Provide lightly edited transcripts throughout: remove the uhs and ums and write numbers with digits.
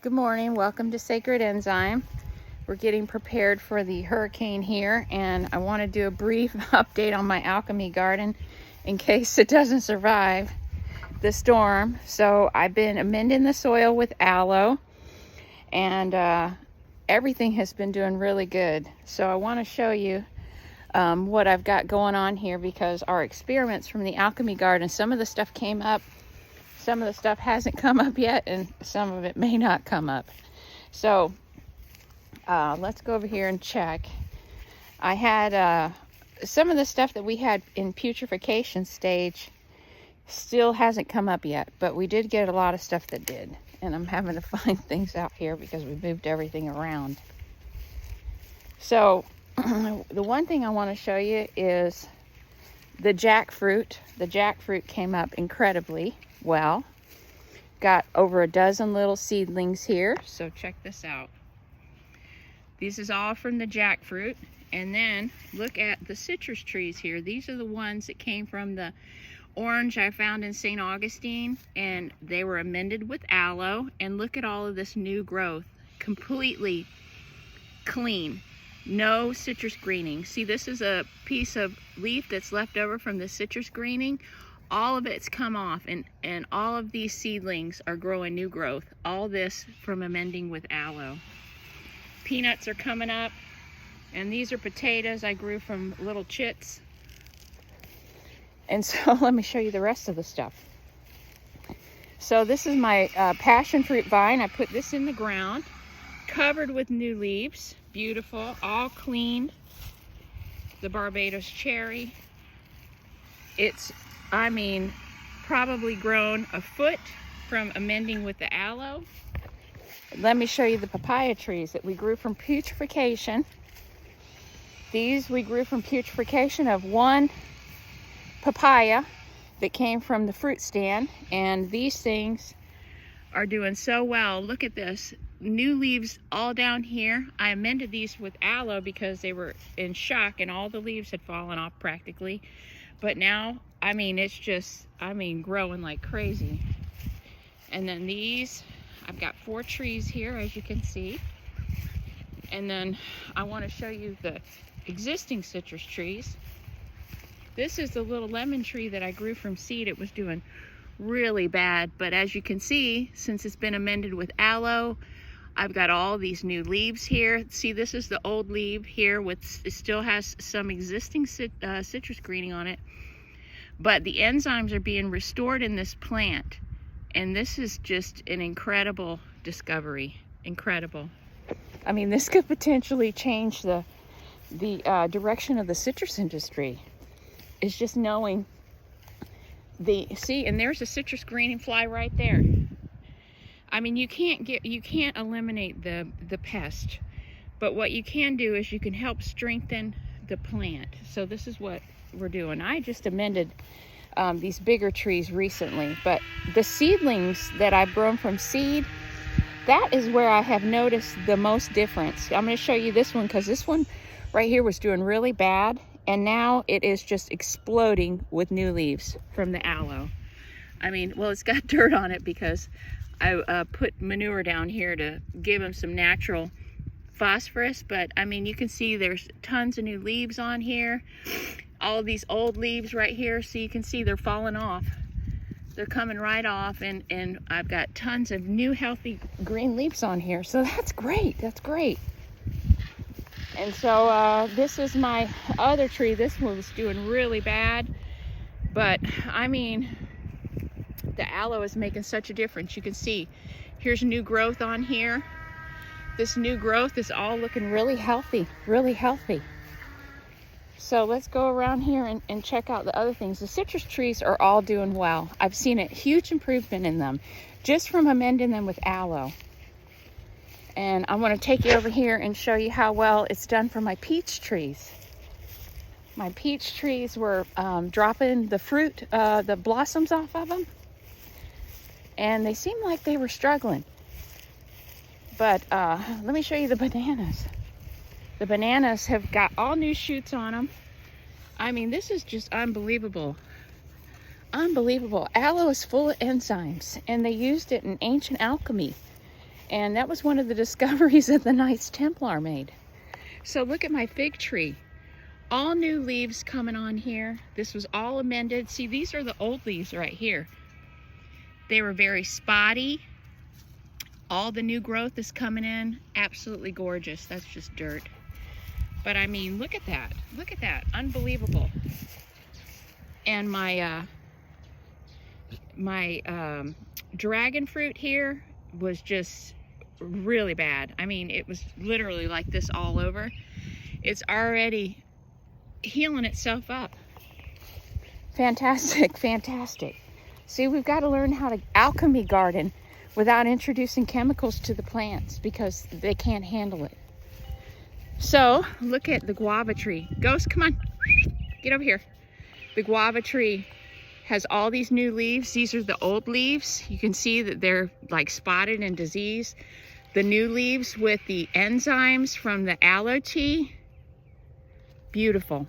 Good morning, welcome to Sacred Enzyme. We're getting prepared for the hurricane here, and I want to do a brief update on my alchemy garden in case it doesn't survive the storm. So I've been amending the soil with aloe, and everything has been doing really good. So I want to show you what I've got going on here, because our experiments from the alchemy garden, some of the stuff came up, some of the stuff hasn't come up yet, and some of it may not come up. So let's go over here and check. I had some of the stuff that we had in putrefaction stage still hasn't come up yet, but we did get a lot of stuff that did. And I'm having to find things out here because we moved everything around. So the one thing I want to show you is the jackfruit. The jackfruit came up incredibly well. Got over a dozen little seedlings here, so check this out. This is all from the jackfruit. And then look at the citrus trees here. These are the ones that came from the orange I found in St. Augustine, and they were amended with aloe. And look at all of this new growth, completely clean, no citrus greening. See, this is a piece of leaf that's left over from the citrus greening. All of it's come off, and all of these seedlings are growing new growth. All this from amending with aloe. Peanuts are coming up, and these are potatoes I grew from little chits. And so let me show you the rest of the stuff. So this is my passion fruit vine. I put this in the ground, covered with new leaves. Beautiful, all clean. The Barbados cherry. It's, probably grown a foot from amending with the aloe. Let me show you the papaya trees that we grew from putrefaction. These we grew from putrefaction of one papaya that came from the fruit stand, and these things are doing so well. Look at this, new leaves all down here. I amended these with aloe because they were in shock and all the leaves had fallen off practically. But now, it's just, growing like crazy. And then these, I've got 4 trees here, as you can see. And then I want to show you the existing citrus trees. This is the little lemon tree that I grew from seed. It was doing really bad, but as you can see, since it's been amended with aloe, I've got all these new leaves here. See, this is the old leaf here, it still has some existing citrus greening on it, but the enzymes are being restored in this plant, and this is just an incredible discovery. Incredible. This could potentially change the direction of the citrus industry. It's just knowing see, and there's a citrus greening fly right there. You can't eliminate the pest, but what you can do is you can help strengthen the plant. So this is what we're doing. I just amended these bigger trees recently, but the seedlings that I've grown from seed, that is where I have noticed the most difference. I'm going to show you this one, because this one right here was doing really bad, and now it is just exploding with new leaves from the aloe. Well, it's got dirt on it because I put manure down here to give them some natural phosphorus, but you can see there's tons of new leaves on here. All of these old leaves right here, so you can see they're falling off. They're coming right off, and I've got tons of new healthy green leaves on here, so that's great. That's great. And so this is my other tree. This one was doing really bad, but the aloe is making such a difference. You can see here's new growth on here. This new growth is all looking really healthy, really healthy. So let's go around here and check out the other things. The citrus trees are all doing well. I've seen a huge improvement in them just from amending them with aloe. And I want to take you over here and show you how well it's done for my peach trees. My peach trees were dropping the fruit, the blossoms off of them, and they seemed like they were struggling. But let me show you the bananas. The bananas have got all new shoots on them. This is just unbelievable. Unbelievable. Aloe is full of enzymes, and they used it in ancient alchemy. And that was one of the discoveries that the Knights Templar made. So look at my fig tree. All new leaves coming on here. This was all amended. See, these are the old leaves right here. They were very spotty. All the new growth is coming in. Absolutely gorgeous. That's just dirt. But I mean, look at that. Look at that. Unbelievable. And my dragon fruit here was just really bad. I mean, it was literally like this all over. It's already healing itself up. Fantastic, fantastic. See, we've got to learn how to alchemy garden without introducing chemicals to the plants because they can't handle it. So look at the guava tree. Ghost, come on, get over here. The guava tree has all these new leaves. These are the old leaves. You can see that they're like spotted and diseased. The new leaves with the enzymes from the aloe tea, beautiful.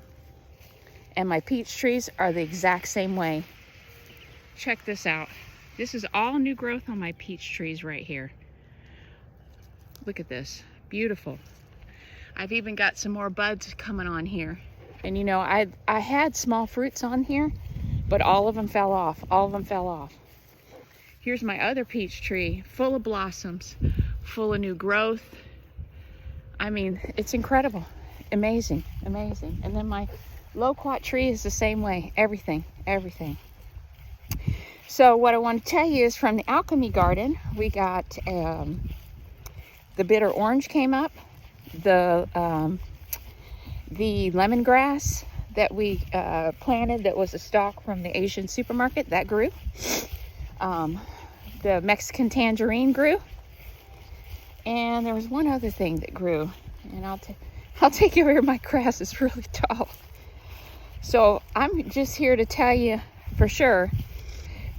And my peach trees are the exact same way. Check this out. This is all new growth on my peach trees right here. Look at this, beautiful. I've even got some more buds coming on here. And you know, I had small fruits on here, but all of them fell off. All of them fell off. Here's my other peach tree, full of blossoms, full of new growth. I mean, it's incredible. Amazing, amazing. And then my loquat tree is the same way. Everything, everything. So what I want to tell you is from the alchemy garden, we got the bitter orange came up, the lemongrass that we planted that was a stalk from the Asian supermarket, that grew. The Mexican tangerine grew. And there was one other thing that grew. And I'll take you where my grass is really tall. So I'm just here to tell you for sure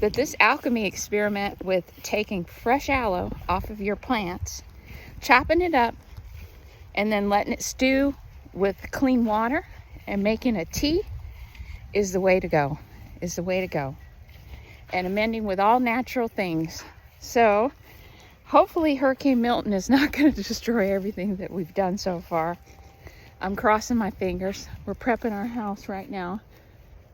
that this alchemy experiment with taking fresh aloe off of your plants, chopping it up, and then letting it stew with clean water and making a tea is the way to go, is the way to go. And amending with all natural things. So hopefully Hurricane Milton is not going to destroy everything that we've done so far. I'm crossing my fingers. We're prepping our house right now.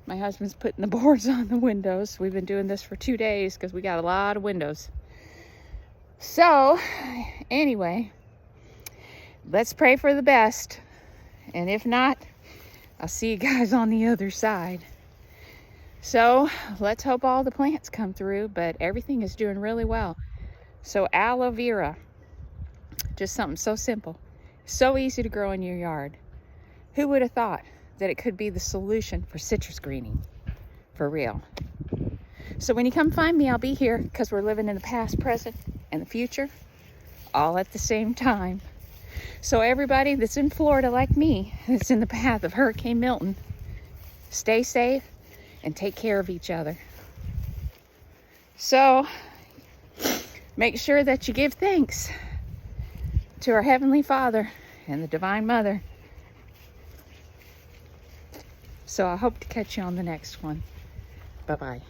My husband's putting the boards on the windows. We've been doing this for 2 days because we got a lot of windows. So anyway, let's pray for the best. And if not, I'll see you guys on the other side. So let's hope all the plants come through, but everything is doing really well. So aloe vera, just something so simple, so easy to grow in your yard. Who would have thought that it could be the solution for citrus greening, for real? So when you come find me, I'll be here because we're living in the past, present, and the future, all at the same time. So everybody that's in Florida like me, that's in the path of Hurricane Milton, stay safe and take care of each other. So make sure that you give thanks to our Heavenly Father and the Divine Mother. So I hope to catch you on the next one. Bye-bye.